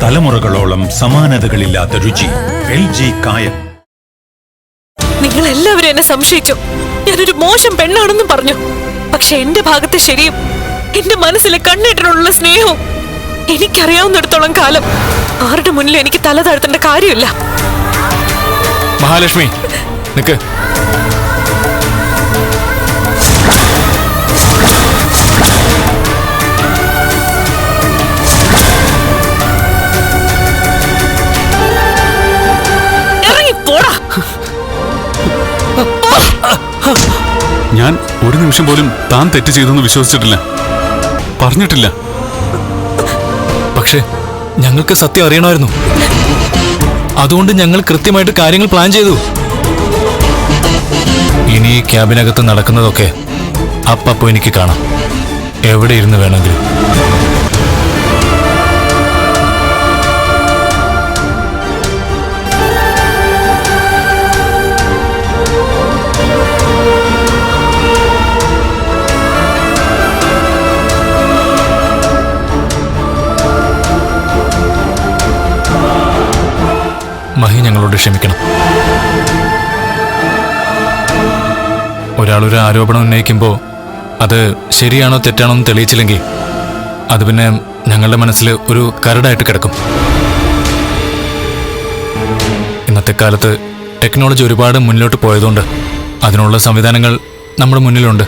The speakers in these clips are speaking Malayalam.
തലമുറകളോളം സമാനതകളില്ലാത്ത രുചി. LG കായം. നിങ്ങൾ എല്ലാവരും എന്നെ സംശയിച്ചു. ഞാനൊരു മോശം പെണ്ണാണെന്ന് പറഞ്ഞു. പക്ഷെ എന്റെ ഭാഗത്ത് ശരിയും എന്റെ മനസ്സിലെ കണ്ണേട്ടനുള്ള സ്നേഹവും എനിക്കറിയാവുന്നിടത്തോളം കാലം ആരുടെ മുന്നിൽ എനിക്ക് തല താഴ്ത്തേണ്ട കാര്യമില്ല. മഹാലക്ഷ്മി നിക്ക്. ഞാൻ ഒരു നിമിഷം പോലും താൻ തെറ്റ് ചെയ്തെന്ന് വിശ്വസിച്ചിട്ടില്ല, പറഞ്ഞിട്ടില്ല. പക്ഷേ ഞങ്ങൾക്ക് സത്യം അറിയണമായിരുന്നു. അതുകൊണ്ട് ഞങ്ങൾ കൃത്യമായിട്ട് കാര്യങ്ങൾ പ്ലാൻ ചെയ്തു. ഇനി ഈ ക്യാബിനകത്ത് നടക്കുന്നതൊക്കെ അപ്പപ്പോ എനിക്ക് കാണാം, എവിടെ ഇരുന്ന് വേണമെങ്കിലും. മഹി ഞങ്ങളോട് ക്ഷമിക്കണം. ഒരാളൊരു ആരോപണം ഉന്നയിക്കുമ്പോൾ അത് ശരിയാണോ തെറ്റാണോ എന്ന് തെളിയിച്ചില്ലെങ്കിൽ അത് പിന്നെ ഞങ്ങളുടെ മനസ്സിൽ ഒരു കരടായിട്ട് കിടക്കും. ഇന്നത്തെ കാലത്ത് ടെക്നോളജി ഒരുപാട് മുന്നിലോട്ട് പോയതുകൊണ്ട് അതിനുള്ള സംവിധാനങ്ങൾ നമ്മുടെ മുന്നിലുണ്ട്.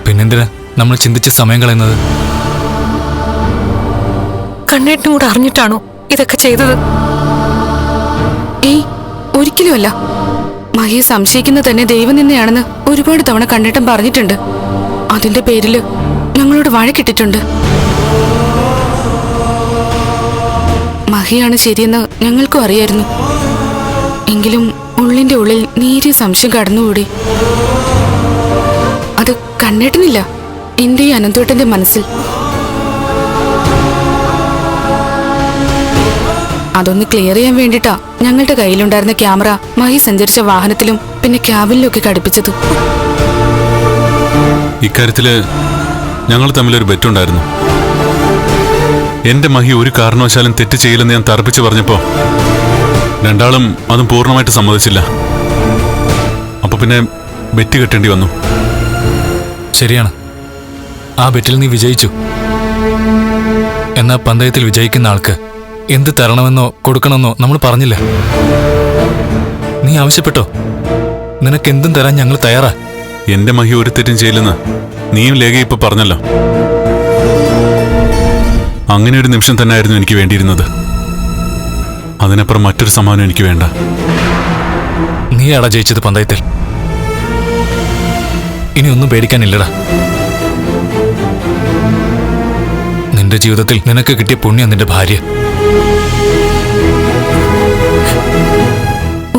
പിന്നെന്തിനാ നമ്മൾ ചിന്തിച്ച് സമയം കളയുന്നത്? കണ്ണേട്ടനും കൂടെ അറിഞ്ഞിട്ടാണോ ഇതൊക്കെ ചെയ്തത്? ഏയ്, ഒരിക്കലുമല്ല. മഹിയെ സംശയിക്കുന്നത് തന്നെ ദൈവം തന്നെയാണെന്ന് ഒരുപാട് തവണ കണ്ണേട്ടൻ പറഞ്ഞിട്ടുണ്ട്. അതിന്റെ പേരില് ഞങ്ങളോട് വഴക്കിട്ടിട്ടുണ്ട്. മഹിയാണ് ശരിയെന്ന് ഞങ്ങൾക്കും അറിയായിരുന്നു. എങ്കിലും ഉള്ളിന്റെ ഉള്ളിൽ നേരിയ സംശയം കടന്നുകൂടി. അത് കണ്ണേട്ടനില്ല, എന്റെയും അനന്തോട്ടന്റെ മനസ്സിൽ. അതൊന്ന് ക്ലിയർ ചെയ്യാൻ വേണ്ടിട്ടാ ഞങ്ങളുടെ കയ്യിലുണ്ടായിരുന്ന ക്യാമറ മഹി സഞ്ചരിച്ച വാഹനത്തിലും പിന്നെ ക്യാബിനിലും ഒക്കെ ഘടിപ്പിച്ചത്. ഇക്കാര്യത്തില് ഞങ്ങൾ തമ്മിലൊരു ബെറ്റുണ്ടായിരുന്നു. എന്റെ മഹി ഒരു കാരണവശാലും തെറ്റ് ചെയ്യില്ലെന്ന് ഞാൻ തറപ്പിച്ച് പറഞ്ഞപ്പോ രണ്ടാളും അതും പൂർണ്ണമായിട്ട് സമ്മതിച്ചില്ല. അപ്പൊ പിന്നെ ബെറ്റ് കെട്ടേണ്ടി വന്നു. ശരിയാണ്, ആ ബെറ്റിൽ നീ വിജയിച്ചു. എന്നാ പന്തയത്തിൽ വിജയിക്കുന്ന ആൾക്ക് എന്ത് തരണമെന്നോ കൊടുക്കണമെന്നോ നമ്മൾ പറഞ്ഞില്ല. നീ ആവശ്യപ്പെട്ടോ? നിനക്കെന്തും തരാൻ ഞങ്ങൾ തയ്യാറാ. എന്റെ മഹി ഒരു തെറ്റും ചെയ്യില്ലെന്ന് നീയും ലേഖ ഇപ്പൊ പറഞ്ഞല്ലോ. അങ്ങനെ ഒരു നിമിഷം തന്നെയായിരുന്നു എനിക്ക് വേണ്ടിയിരുന്നത്. അതിനപ്പുറം മറ്റൊരു സമ്മാനം എനിക്ക് വേണ്ട. നീയാടാ ജയിച്ചത് പന്തയത്തിൽ. ഇനി ഒന്നും പേടിക്കാനില്ലടാ. നിന്റെ ജീവിതത്തിൽ നിനക്ക് കിട്ടിയ പുണ്യം നിന്റെ ഭാര്യ.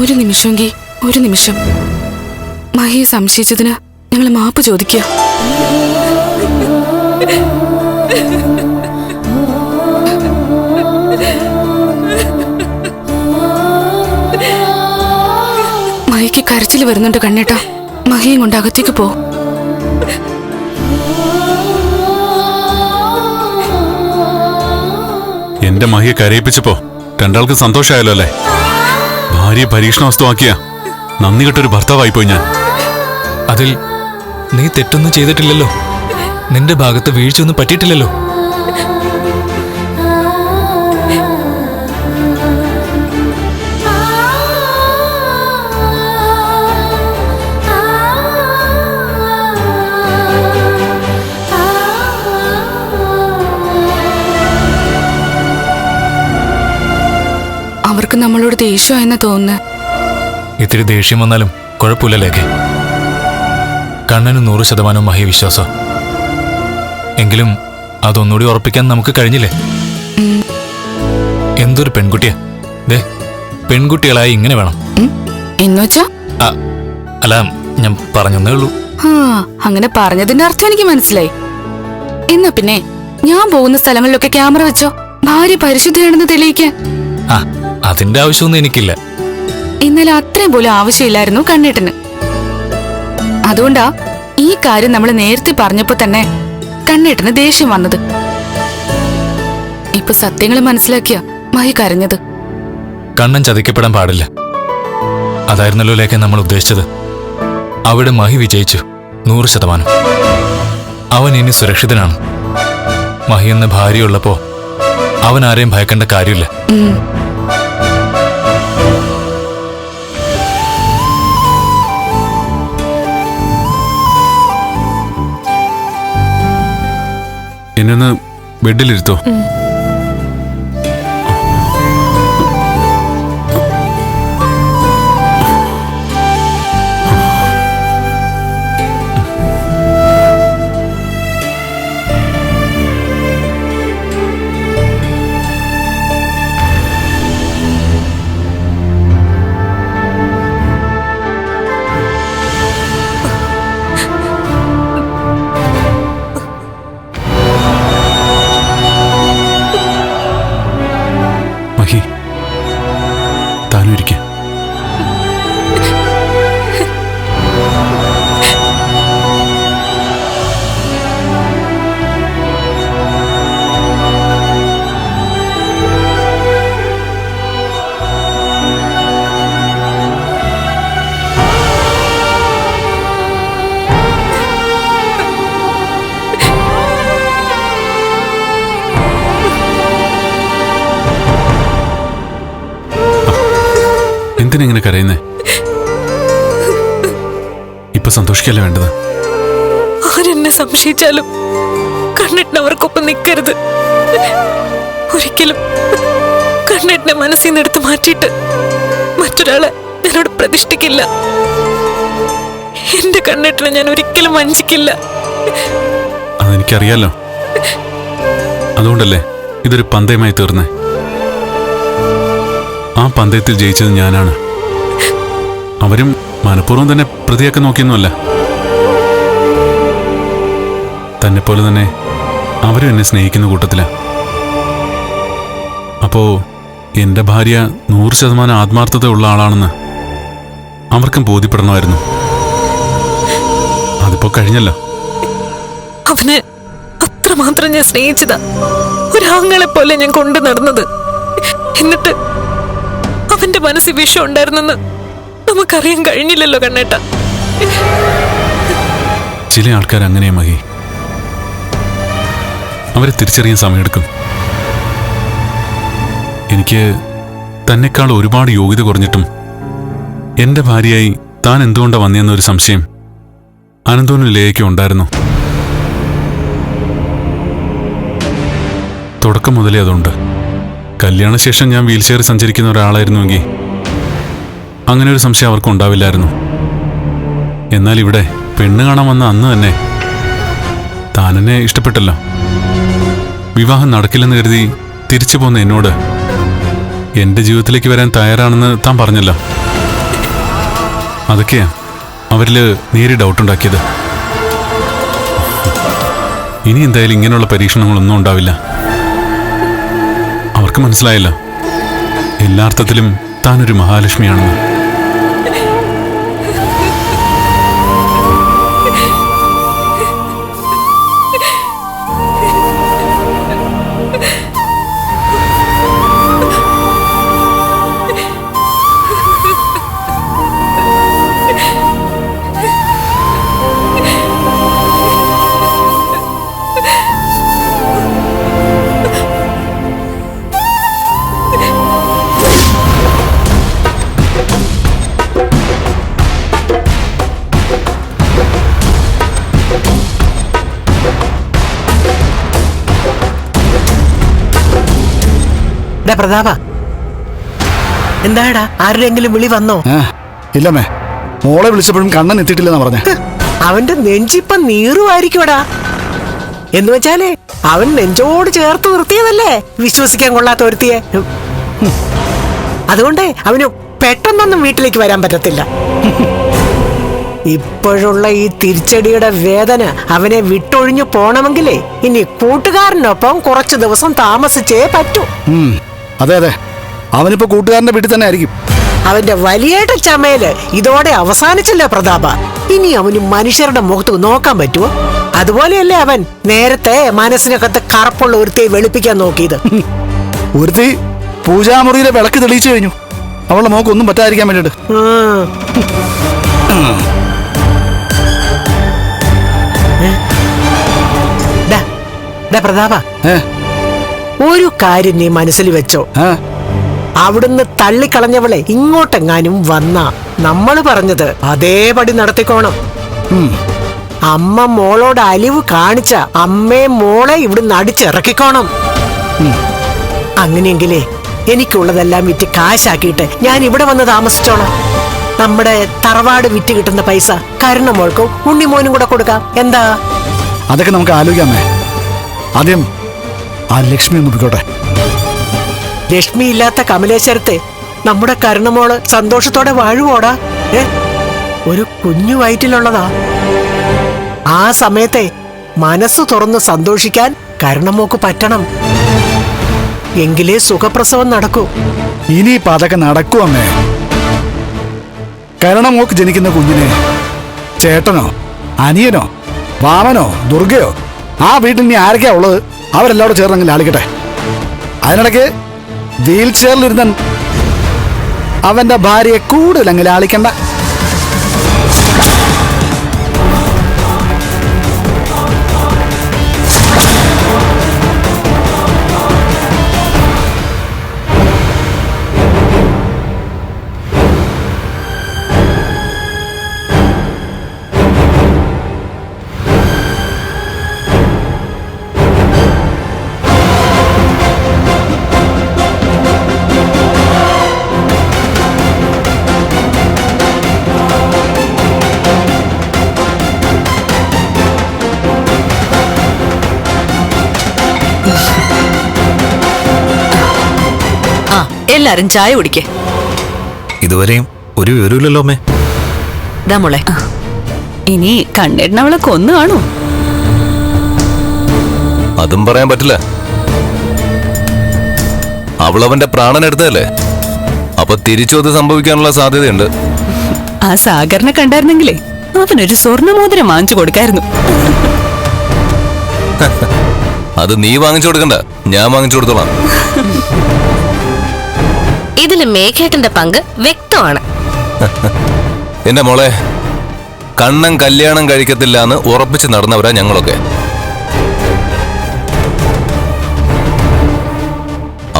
ഒരു നിമിഷമെങ്കിൽ ഒരു നിമിഷം മഹിയെ സംശയിച്ചതിന് ഞങ്ങൾ മാപ്പ് ചോദിക്കുക. മഹിക്ക് കരച്ചിൽ വരുന്നുണ്ട് കണ്ണേട്ടാ. മഹിയും കൊണ്ട് അകത്തേക്ക് പോ. എന്റെ മഹിയെ കരയിപ്പിച്ചപ്പോ രണ്ടാൾക്ക് സന്തോഷമായല്ലോ അല്ലേ? ഭാര്യയെ പരീക്ഷണ വസ്തുവാക്കിയ നന്ദി കെട്ടൊരു ഭർത്താവായിപ്പോയി ഞാൻ. അതിൽ നീ തെറ്റൊന്നും ചെയ്തിട്ടില്ലല്ലോ. നിന്റെ ഭാഗത്ത് വീഴ്ചയൊന്നും പറ്റിയിട്ടില്ലല്ലോ. അവർക്ക് നമ്മളോട് ദേഷ്യമായെന്ന് തോന്നുന്നു. ഇത്തിരി ദേഷ്യം വന്നാലും കുഴപ്പമില്ലല്ലേക്കെ. കണ്ണന് 100% മഹി വിശ്വാസം. എങ്കിലും അതൊന്നുകൂടി ഉറപ്പിക്കാൻ നമുക്ക് കഴിഞ്ഞില്ലേ? എന്തൊരു പെൺകുട്ടിയാ. ദേ, പെൺകുട്ടികളായി ഇങ്ങനെ വേണം. എന്നുവെച്ചാ? അല്ല, ഞാൻ പറഞ്ഞേ ഉള്ളൂ. അങ്ങനെ പറഞ്ഞതിന്റെ അർത്ഥം എനിക്ക് മനസ്സിലായി. എന്നാ പിന്നെ ഞാൻ പോകുന്ന സ്ഥലങ്ങളിലൊക്കെ ക്യാമറ വെച്ചോ, ഭാര്യ പരിശുദ്ധയാണെന്ന് തെളിയിക്കാൻ. അതിന്റെ ആവശ്യമൊന്നും എനിക്കില്ല. എന്നാൽ അത്രയും പോലും ആവശ്യമില്ലായിരുന്നു കണ്ണേട്ടന്. അതുകൊണ്ടാ ഈ കാര്യം നമ്മൾ നേരത്തെ പറഞ്ഞപ്പോ തന്നെ കണ്ണേട്ടന് ദേഷ്യം വന്നത്. ഇപ്പൊ സത്യങ്ങൾ മനസ്സിലാക്കിയ മഹി കരഞ്ഞത്. കണ്ണൻ ചതിക്കപ്പെടാൻ പാടില്ല. അതായിരുന്നല്ലോ ലേഖ നമ്മൾ ഉദ്ദേശിച്ചത്. അവിടെ മഹി വിജയിച്ചു 100%. അവൻ ഇനി സുരക്ഷിതനാണ്. മഹി എന്ന ഭാര്യയുള്ളപ്പോ അവൻ ആരെയും ഭയക്കേണ്ട കാര്യമില്ല. എന്നെ ബെഡിലിരുത്തോ. മഹി, താനും ഇരിക്ക. എന്തിനെങ്ങനെ കരയുന്നേ? ഇപ്പൊ സന്തോഷിക്കല്ലേ വേണ്ടത്? ആരെന്നെ സംശയിച്ചാലും കണ്ണേട്ടൻ അവർക്കൊപ്പം നിൽക്കരുത്. ഒരിക്കലും കണ്ണേട്ടനെ മനസ്സിൽ നിന്ന് എടുത്ത് മാറ്റിയിട്ട് മറ്റൊരാളെ ഞാനോട് പ്രതിഷ്ഠിക്കില്ല. എന്റെ കണ്ണേട്ടനെ ഞാൻ ഒരിക്കലും വഞ്ചിക്കില്ല. അതെനിക്കറിയാലോ. അതുകൊണ്ടല്ലേ ഇതൊരു പന്തയമായി തീർന്നേ. ആ പന്തയത്തിൽ ജയിച്ചത് ഞാനാണ്. അവരും മനഃപൂർവ്വം തന്നെ പ്രതിയാക്കാൻ നോക്കിയൊന്നുമല്ല. തന്നെ പോലെ തന്നെ അവരും എന്നെ സ്നേഹിക്കുന്ന കൂട്ടത്തില. അപ്പോ എന്റെ ഭാര്യ 100% ആത്മാർത്ഥത ഉള്ള ആളാണെന്ന് അവർക്കും ബോധ്യപ്പെടണമായിരുന്നു. അതിപ്പോ കഴിഞ്ഞല്ലോ. അവനെ അത്രമാത്രം ഞാൻ സ്നേഹിച്ചതാ. ഒരാങ്ങളെ പോലെ ഞാൻ കൊണ്ടു നടന്നത്. എന്നിട്ട് അവന്റെ മനസ്സിൽ വിഷം ഉണ്ടായിരുന്നെന്ന് നമുക്കറിയാൻ കഴിഞ്ഞില്ലല്ലോ കണ്ണേട്ട. ചില ആൾക്കാർ അങ്ങനെയാ മഹി. അവരെ തിരിച്ചറിയാൻ സമയമെടുക്കും. എനിക്ക് തന്നെക്കാൾ ഒരുപാട് യോഗ്യത കുറഞ്ഞിട്ടും എന്റെ ഭാര്യയായി താൻ എന്തുകൊണ്ടാ വന്നതെന്നൊരു സംശയം അനന്തോനും ലേഖയ്ക്കും ഉണ്ടായിരുന്നു. തുടക്കം മുതലേ അതുണ്ട്. കല്യാണശേഷം ഞാൻ വീൽചെയറിൽ സഞ്ചരിക്കുന്ന ഒരാളായിരുന്നുവെങ്കിൽ അങ്ങനെ ഒരു സംശയം അവർക്ക് ഉണ്ടാവില്ലായിരുന്നു. എന്നാൽ ഇവിടെ പെണ്ണ് കാണാൻ വന്ന അന്ന് തന്നെ താൻ എന്നെ ഇഷ്ടപ്പെട്ടല്ലോ. വിവാഹം നടക്കില്ലെന്ന് കരുതി തിരിച്ചു പോന്ന എന്നോട് എന്റെ ജീവിതത്തിലേക്ക് വരാൻ തയ്യാറാണെന്ന് താൻ പറഞ്ഞല്ലോ. അതൊക്കെയാ അവരിൽ നേരി ഡൗട്ടുണ്ടാക്കിയത്. ഇനി എന്തായാലും ഇങ്ങനെയുള്ള പരീക്ഷണങ്ങളൊന്നും ഉണ്ടാവില്ല. അവർക്ക് മനസ്സിലായല്ലോ എല്ലാ അർത്ഥത്തിലും താനൊരു മഹാലക്ഷ്മിയാണെന്ന്. പ്രതാപ, എന്താടാ, ആരുടെയെങ്കിലും വിളി വന്നോ? ഇല്ലമ്മേ, മോളെ വിളിച്ചപ്പോഴും കണ്ണൻ എത്തിയിട്ടില്ലെന്നാ പറഞ്ഞ. അവന്റെ നെഞ്ചിപ്പം നീറുമായിരിക്കുമടാ. എന്ന് വെച്ചാലേ അവൻ നെഞ്ചോട് ചേർത്ത് നിർത്തിയതല്ലേ വിശ്വസിക്കാൻ കൊള്ളാത്ത ഒരുത്തിയെ. അതുകൊണ്ട് അവന് പെട്ടെന്നൊന്നും വീട്ടിലേക്ക് വരാൻ പറ്റത്തില്ല. ഇപ്പോഴുള്ള ഈ തിരിച്ചടിയുടെ വേദന അവനെ വിട്ടൊഴിഞ്ഞു പോണമെങ്കിലേ ഇനി കൂട്ടുകാരനൊപ്പം കുറച്ചു ദിവസം താമസിച്ചേ പറ്റൂ. അതെ അതെ, അവനിപ്പോ കൂട്ടുകാരന്റെ വീട്ടിൽ തന്നെ ആയിരിക്കും. അവന്റെ വലിയേട്ട ചമയല് ഇതോടെ അവസാനിച്ചല്ലോ പ്രതാപ. ഇനി അവന് മനുഷ്യരുടെ മുഖത്ത് നോക്കാൻ പറ്റുമോ? അതുപോലെയല്ലേ അവൻ നേരത്തെ മനസ്സിനകത്ത് കറുപ്പുള്ള ഒരുത്തിയെ വെളുപ്പിക്കാൻ നോക്കിയത്. ഒരുത്തി പൂജാമുറിയിലെ വിളക്ക് തെളിയിച്ചു കഴിഞ്ഞു. അവളുടെ മോക്ക് ഒന്നും പറ്റാതിരിക്കാൻ വേണ്ടിട്ട്. പ്രതാപ, ഒരു കാര്യം നീ മനസ്സിൽ വെച്ചോ. അവിടുന്ന് തള്ളിക്കളഞ്ഞവളെ ഇങ്ങോട്ടെങ്ങാനും വന്ന നമ്മള് പറഞ്ഞത് അതേപടി നടത്തിക്കോണം. അമ്മ മോളോട് അലിവ് കാണിച്ച അമ്മയെ മോളെ ഇവിടുന്ന് അടിച്ചിറക്കിക്കോണം. അങ്ങനെയെങ്കിലേ എനിക്കുള്ളതെല്ലാം വിറ്റ് കാശാക്കിയിട്ട് ഞാൻ ഇവിടെ വന്ന് താമസിച്ചോളാം. നമ്മുടെ തറവാട് വിറ്റ് കിട്ടുന്ന പൈസ കരുണമോൾക്കും ഉണ്ണിമോനും കൂടെ കൊടുക്കാം. എന്താ? അതൊക്കെ നമുക്ക് ആലോചിക്കാമേ. ആദ്യം ആ ലക്ഷ്മി ഒന്ന് പോയിക്കോട്ടെ. ലക്ഷ്മി ഇല്ലാത്ത കമലേശ്വരത്തെ നമ്മുടെ കരുണമോള് സന്തോഷത്തോടെ വാഴുവോടാ? ഒരു കുഞ്ഞു വയറ്റിലുള്ളതാ. ആ സമയത്തെ മനസ്സ് തുറന്ന് സന്തോഷിക്കാൻ കരുണമോക്ക് പറ്റണം. എങ്കിലേ സുഖപ്രസവം നടക്കൂ. ഇനിയിപ്പോ അതൊക്കെ നടക്കൂ അമ്മേ. കരുണമോക്ക് ജനിക്കുന്ന കുഞ്ഞിനെ ചേട്ടനോ അനിയനോ വാമനോ ദുർഗയോ ആ വീട്ടിൽ ഇനി ആരൊക്കെയാ ഉള്ളത് അവരെല്ലാവരും ചേർന്നെങ്കിൽ ലാളിക്കട്ടെ. അതിനിടയ്ക്ക് വീൽ ചെയറിലിരുന്ന അവന്റെ ഭാര്യയെ കൂടുതൽ ലാളിക്കണ്ട. എല്ലാരും ചായ കുടിക്കേ. ഇതുവരെയും ഒരു വിവരമില്ലല്ലോ അമ്മേ. ഇതാ മോളെ, ഇനി കണ്ണേട്ടൻ അവളെ കൊന്നു കാണൂ. അതും പറയാൻ പറ്റില്ല. അവളവന്റെ പ്രാണൻ എടുത്തതല്ലേ, അപ്പൊ തിരിച്ചു അത് സംഭവിക്കാനുള്ള സാധ്യതയുണ്ട്. ആ സാഗറിനെ കണ്ടായിരുന്നെങ്കിലേ അവനൊരു സ്വർണ്ണമോതിരം വാങ്ങിച്ചു കൊടുക്കായിരുന്നു. അത് നീ വാങ്ങിച്ചു കൊടുക്കണ്ട, ഞാൻ വാങ്ങിച്ചു കൊടുത്തോളാം. ഇതില് മേഘേട്ടന്റെ പങ്ക് വ്യക്തമാണ്. എന്റെ മോളെ, കണ്ണൻ കല്യാണം കഴിക്കത്തില്ല എന്ന് ഉറപ്പിച്ച് നടന്നവരാ ഞങ്ങളൊക്കെ.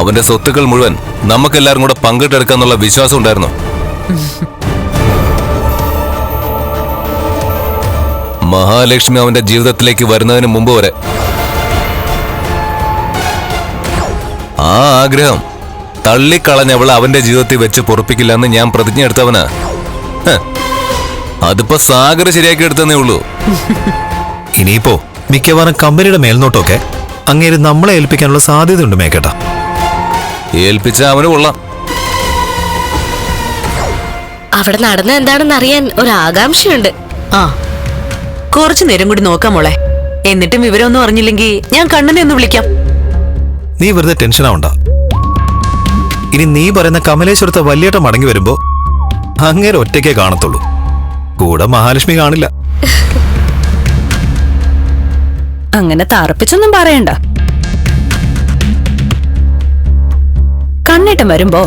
അവന്റെ സ്വത്തുക്കൾ മുഴുവൻ നമുക്കെല്ലാരും കൂടെ പങ്കിട്ടെടുക്കാന്നുള്ള വിശ്വാസം ഉണ്ടായിരുന്നു. മഹാലക്ഷ്മി അവന്റെ ജീവിതത്തിലേക്ക് വരുന്നതിന് മുമ്പ് വരെ ആ ആഗ്രഹം തള്ളിക്കളഞ്ഞവൾ അവന്റെ ജീവിതത്തിൽ വെച്ച് പൊറപ്പിക്കില്ല എന്ന് ഞാൻ പ്രതിജ്ഞ എടുത്തവനാ. അതിപ്പോ സാഗർ ശരിയാക്കി എടുത്തതേ ഉള്ളൂ. ഇനിയിപ്പോ മിക്കവാറും കമ്പനിയുടെ മേൽനോട്ടമൊക്കെ അങ്ങേര് നമ്മളെ ഏൽപ്പിക്കാനുള്ള സാധ്യതയുണ്ട് മേക്കേട്ടാ. ഏൽപ്പിച്ച അവന് കൊള്ളാം. അവിടെ നടന്ന എന്താണെന്ന് അറിയാൻ ഒരു ആകാംക്ഷയുണ്ട്. ആ, കുറച്ചു നേരം കൂടി നോക്കാം മോളെ. എന്നിട്ടും വിവരമൊന്നും അറിഞ്ഞില്ലെങ്കിൽ ഞാൻ കണ്ണനെ ഒന്ന് വിളിക്കാം. നീ വെറുതെ ടെൻഷൻ ആവണ്ട. ഇനി നീ പറയുന്ന കമലേശ്വരത്തെ വലിയേട്ടം മടങ്ങി വരുമ്പോ അങ്ങേരെ ഒറ്റയ്ക്കേ കാണത്തുള്ളൂ, കൂടെ മഹാലക്ഷ്മി കാണില്ല. അങ്ങനെ തറപ്പിച്ചൊന്നും പറയണ്ട. കണ്ണേട്ടൻ വരുമ്പോ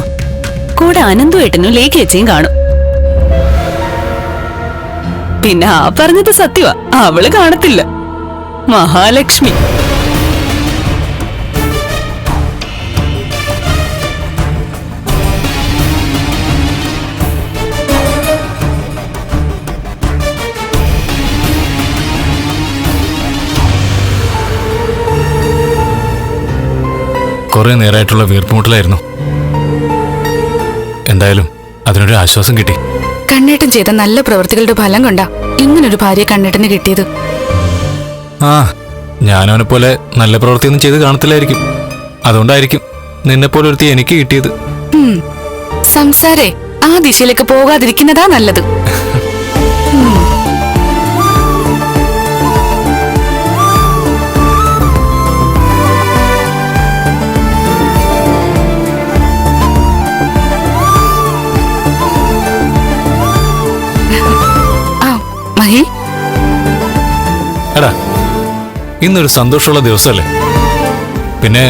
കൂടെ അനന്തുവേട്ടനും ലേഖേച്ചിയും കാണും. പിന്നെ ആ പറഞ്ഞത് സത്യവാ, അവള് കാണത്തില്ല, മഹാലക്ഷ്മി. കുറെ നേരമായിട്ടുള്ള വീർപ്പുമുട്ടലായിരുന്നു. എന്തായാലും അതിനൊരു ആശ്വാസം കിട്ടി. കണ്ണേട്ടൻ ചെയ്ത നല്ല പ്രവൃത്തികളുടെ ഫലം കൊണ്ടാ ഇങ്ങനൊരു ഭാര്യ കണ്ണേട്ടന് കിട്ടിയത്. ആ, ഞാനവനെ പോലെ നല്ല പ്രവൃത്തിയൊന്നും ചെയ്ത് കാണത്തില്ലായിരിക്കും. അതുകൊണ്ടായിരിക്കും നിന്നെപ്പോലെ ഒരുത്തി എനിക്ക് കിട്ടിയത്. സംസാരേ ആ ദിശയിലേക്ക് പോകാതിരിക്കുന്നതാ നല്ലത്. എടാ, ഇന്നൊരു സന്തോഷമുള്ള ദിവസമല്ലേ? പിന്നെ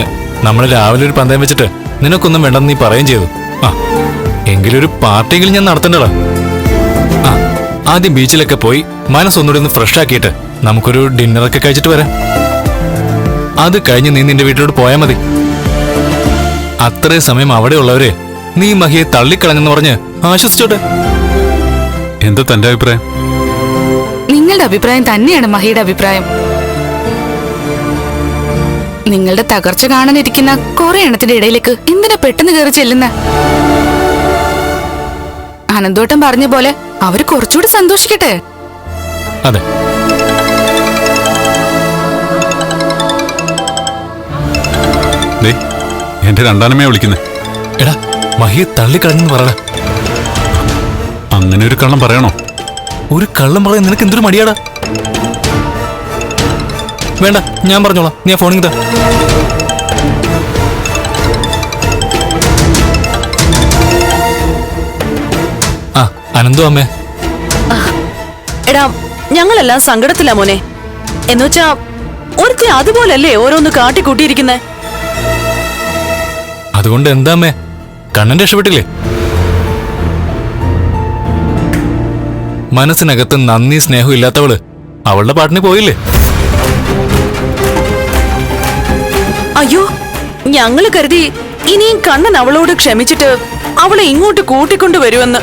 നമ്മൾ രാവിലെ ഒരു പന്തയം വെച്ചിട്ട് നിനക്കൊന്നും വേണ്ടെന്ന് നീ പറയുകയും ചെയ്തു. ആ എങ്കിലും ഒരു പാർട്ടിയെങ്കിലും ഞാൻ നടത്തണ്ടടാ. ആ ആദ്യം ബീച്ചിലൊക്കെ പോയി മനസ്സൊന്നുകൂടി ഒന്ന് ഫ്രഷ് ആക്കിയിട്ട് നമുക്കൊരു ഡിന്നറൊക്കെ കഴിച്ചിട്ട് വരാം. അത് കഴിഞ്ഞ് നീ നിന്റെ വീട്ടിലോട്ട് പോയാൽ മതി. അത്രയും സമയം അവിടെ ഉള്ളവരെ നീ മഹിയെ തള്ളിക്കളഞ്ഞെന്ന് പറഞ്ഞ് ആശ്വസിച്ചോട്ടെ. എന്താ തന്റെ അഭിപ്രായം? നിങ്ങളുടെ അഭിപ്രായം തന്നെയാണ് മഹിയുടെ അഭിപ്രായം. നിങ്ങളുടെ തകർച്ച കാണാനിരിക്കുന്ന കുറെ എണ്ണത്തിന്റെ ഇടയിലേക്ക് എന്തിനാ പെട്ടെന്ന് കയറി ചെല്ലുന്ന? അനന്തോട്ടം പറഞ്ഞ പോലെ അവര് കുറച്ചുകൂടി സന്തോഷിക്കട്ടെ. അതെ, എന്റെ രണ്ടാനമ്മയെ വിളിക്കുന്നേ. എടാ മഹിയെ തള്ളിക്കളഞ്ഞെന്ന് പറയടാ. അങ്ങനെ ഒരു കള്ളം പറയണോ? ഒരു കള്ളം പറയാൻ നിനക്ക് എന്തൊരു മടിയാടാ. വേണ്ട, ഞാൻ പറഞ്ഞോളാം. നീ ആ ഫോണിങ് താ. ആ അനന്തു അമ്മേ. എടാ ഞങ്ങളെല്ലാം സങ്കടത്തിലാ മോനെ. എന്നുവെച്ചാ ഒരുത്തി അതുപോലല്ലേ ഓരോന്ന് കാട്ടിക്കൂട്ടിയിരിക്കുന്നേ. അതുകൊണ്ട് എന്താ അമ്മേ, കണ്ണൻ രക്ഷപ്പെട്ടില്ലേ? മനസ്സിനകത്ത് നന്ദി സ്നേഹം ഇല്ലാത്തവള് അവളുടെ പാട്ടിന് പോയില്ലേ? അയ്യോ, ഞങ്ങള് കരുതി ഇനിയും കണ്ണൻ അവളോട് ക്ഷമിച്ചിട്ട് അവളെ ഇങ്ങോട്ട് കൂട്ടിക്കൊണ്ടുവരുമെന്ന്.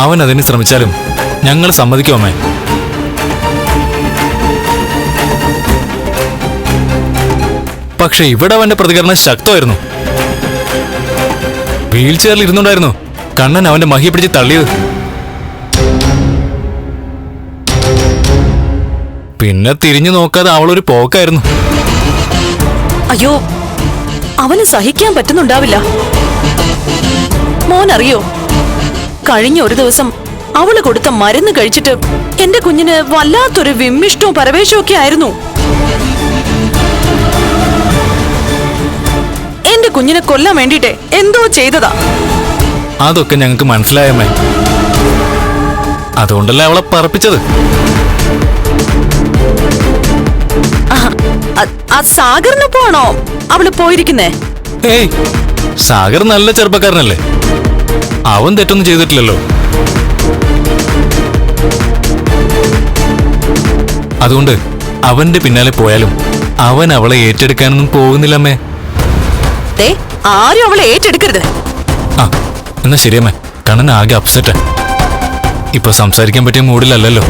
അവൻ അതിന് ശ്രമിച്ചാലും ഞങ്ങൾ സമ്മതിക്കും അമ്മേ. പക്ഷെ ഇവിടെ അവന്റെ പ്രതികരണം ശക്തമായിരുന്നു. വീൽ ചെയറിൽ ഇരുന്നുണ്ടായിരുന്നു കണ്ണൻ അവന്റെ മഹിയെ പിടിച്ച് തള്ളിയത്. പിന്നെ തിരിഞ്ഞു നോക്കാതെ അവളൊരു പോക്കായിരുന്നു. അയ്യോ, അവന് സഹിക്കാൻ പറ്റുന്നുണ്ടാവില്ല. മോനറിയോ, കഴിഞ്ഞ ഒരു ദിവസം അവള് കൊടുത്ത മരുന്ന് കഴിച്ചിട്ട് എന്റെ കുഞ്ഞിന് വല്ലാത്തൊരു വിമ്മിഷ്ടവും പരവേശവും ഒക്കെ ആയിരുന്നു. എന്റെ കുഞ്ഞിനെ കൊല്ലാൻ വേണ്ടിട്ട് എന്തോ ചെയ്തതാ. അതൊക്കെ ഞങ്ങൾക്ക് മനസ്സിലായമ്മേ. അതുകൊണ്ടല്ലേ അവളെ പറപ്പിച്ചത്. ആ സാഗറിനൊപ്പമാണോ അവള് പോയിരിക്കുന്നേ? ഏയ്, സാഗർ നല്ല ചെറുപ്പക്കാരനല്ലേ, അവൻ തെറ്റൊന്നും ചെയ്തിട്ടില്ലല്ലോ. അതുകൊണ്ട് അവന്റെ പിന്നാലെ പോയാലും അവൻ അവളെ ഏറ്റെടുക്കാനൊന്നും പോകുന്നില്ലമ്മേ. ആരും അവളെ ഏറ്റെടുക്കരുത്. ആ എന്നാ ശരിയമ്മേ, കണ്ണൻ ആകെ അപ്സെറ്റാ. ഇപ്പൊ സംസാരിക്കാൻ പറ്റിയ മൂഡിലല്ലല്ലോ.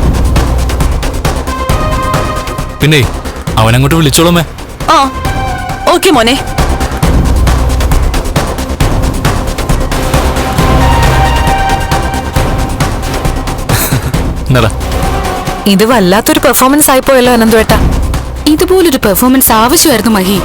പിന്നെ അവനങ്ങോട്ട് വിളിച്ചോളൂമ്മേ. ആ ഓക്കെ മോനെ. എന്നടാ, ഇത് വല്ലാത്തൊരു പെർഫോമൻസ് ആയിപ്പോയല്ലോ അനന്തുവേട്ടാ. ഇതുപോലൊരു പെർഫോമൻസ് ആവശ്യമായിരുന്നു മഹി.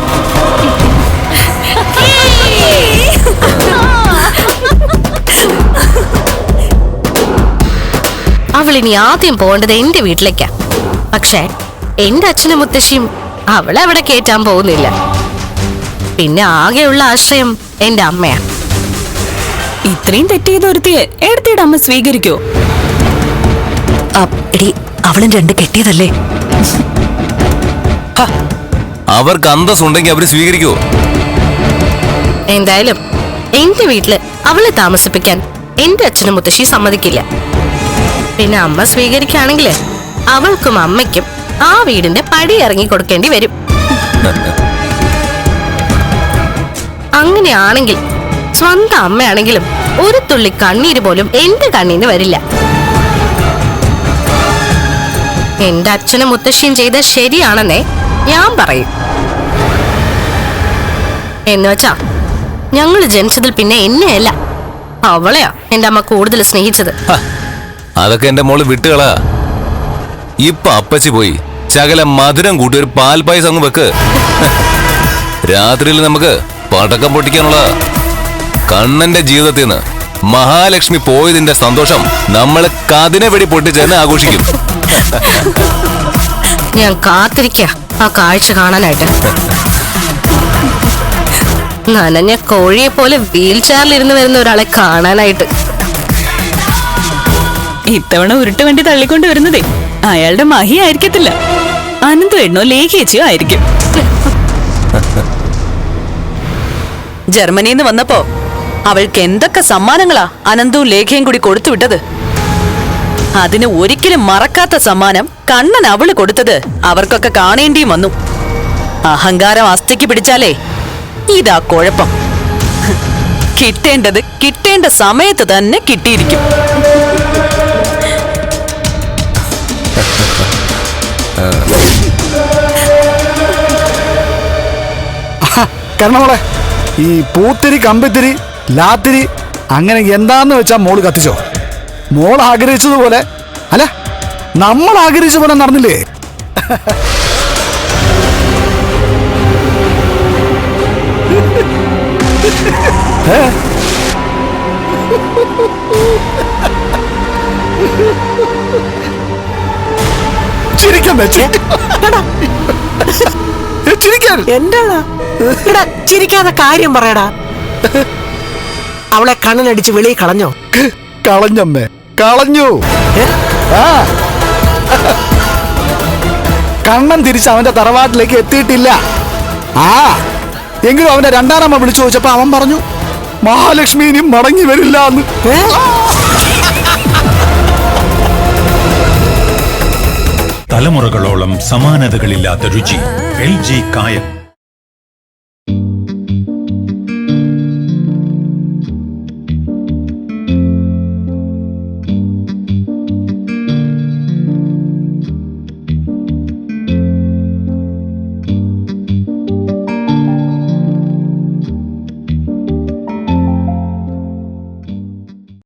അവളിനി ആദ്യം പോകേണ്ടത് എന്റെ വീട്ടിലേക്കാ. പക്ഷേ എന്റെ അച്ഛനും മുത്തശ്ശിയും അവളെ അവിടെ കേറ്റാൻ പോകുന്നില്ല. പിന്നെ ആകെയുള്ള ആശ്രയം എന്റെ അമ്മയാ. ഇത്രയും തെറ്റ് ചെയ്ത ഒരുത്തിയെ എടുത്തിട്ട് അമ്മ സ്വീകരിക്കോ? എടി, അവളും രണ്ട് കെട്ടിയതല്ലേ. അവർക്ക് അന്തസ്സുണ്ടെങ്കിൽ അവര് സ്വീകരിക്കുവോ? എന്തായാലും എന്റെ വീട്ടില് അവളെ താമസിപ്പിക്കാൻ എന്റെ അച്ഛനും മുത്തശ്ശി സമ്മതിക്കില്ല. പിന്നെ അമ്മ സ്വീകരിക്കുകയാണെങ്കിൽ അവൾക്കും അമ്മയ്ക്കും ആ വീടിന്റെ പടി ഇറങ്ങി കൊടുക്കേണ്ടി വരും. അങ്ങനെയാണെങ്കിൽ സ്വന്തം അമ്മയാണെങ്കിലും ഒരു തുള്ളി കണ്ണീര് പോലും എന്റെ കണ്ണീന്ന് വരില്ല. എന്റെ അച്ഛനും മുത്തശ്ശിയും ചെയ്ത ശരിയാണെന്നേ ഞാൻ പറയും. എന്നുവെച്ചാ ഞങ്ങള് ജനിച്ചതിൽ പിന്നെ എന്നെയല്ല അവളെയാ എന്റെ അമ്മ കൂടുതൽ സ്നേഹിച്ചത്. അതൊക്കെ എന്റെ മോള് വിട്ടുകളാ. ഇപ്പൊ അപ്പച്ചി പോയി ശകലം മധുരം കൂട്ടി ഒരു പാൽപ്പായസം അങ്ങ് വെക്ക്. രാത്രിയിൽ നമുക്ക് പടക്കം പൊട്ടിക്കാനുള്ള കണ്ണന്റെ ജീവിതത്തിൽ നിന്ന് മഹാലക്ഷ്മി പോയതിന്റെ സന്തോഷം നമ്മൾ കതിനെ വെടി പൊട്ടിച്ചെന്ന് ആഘോഷിക്കും. ഞാൻ കാത്തിരിക്ക ആ കാഴ്ച കാണാനായിട്ട്. നനഞ്ഞ കോഴിയെ പോലെ വീൽ ചെയറിലിരുന്ന് വരുന്ന ഒരാളെ കാണാനായിട്ട്. ഇത്തവണ ഉരുട്ട് വണ്ടി തള്ളിക്കൊണ്ട് വരുന്നതേ അയാളുടെ മഹി ആയിരിക്കത്തില്ല, അനന്തു എണ്ണോ ലേഖിയച്ചയോ ആയിരിക്കും. ജർമ്മനിന്ന് വന്നപ്പോ അവൾക്ക് എന്തൊക്കെ സമ്മാനങ്ങളാ അനന്തവും ലേഖയും കൂടി കൊടുത്തുവിട്ടത്. അതിന് ഒരിക്കലും മറക്കാത്ത സമ്മാനം കണ്ണൻ അവള് കൊടുത്തത് അവർക്കൊക്കെ കാണേണ്ടിയും വന്നു. അഹങ്കാരം അസ്ഥിക്ക് പിടിച്ചാലേ ഇതാ കുഴപ്പം. കിട്ടേണ്ടത് കിട്ടേണ്ട സമയത്ത് തന്നെ കിട്ടിയിരിക്കും. കരണമോളെ, ഈ പൂത്തിരി, കമ്പിത്തിരി, ലാത്തിരി അങ്ങനെ എന്താന്ന് വെച്ചാ മോള് കത്തിച്ചോ. മോൾ ആഗ്രഹിച്ചതുപോലെ അല്ല, നമ്മൾ ആഗ്രഹിച്ച പോലെ നടന്നില്ലേ? ചിരിക്കാൻ വെച്ച് ചിരിക്കാൻ എന്താടാ എടാ, ചിരിക്കാതെ കാര്യം പറയടാ. അവളെ കണ്ണനടിച്ച് വെളിയിൽ കളഞ്ഞോ? കളഞ്ഞമ്മേ, കളഞ്ഞു. ആ കണ്ണൻ തിരിച്ച് അവന്റെ തറവാട്ടിലേക്ക് എത്തിയിട്ടില്ല. ആ എങ്കിലും അവന്റെ രണ്ടാനമ്മ വിളിച്ചു ചോദിച്ചപ്പോ അവൻ പറഞ്ഞു മഹാലക്ഷ്മി ഇനി മടങ്ങി വരില്ല എന്ന്. തലമുറകളോളം സമാനതകളില്ലാത്ത രുചി. LG കായം.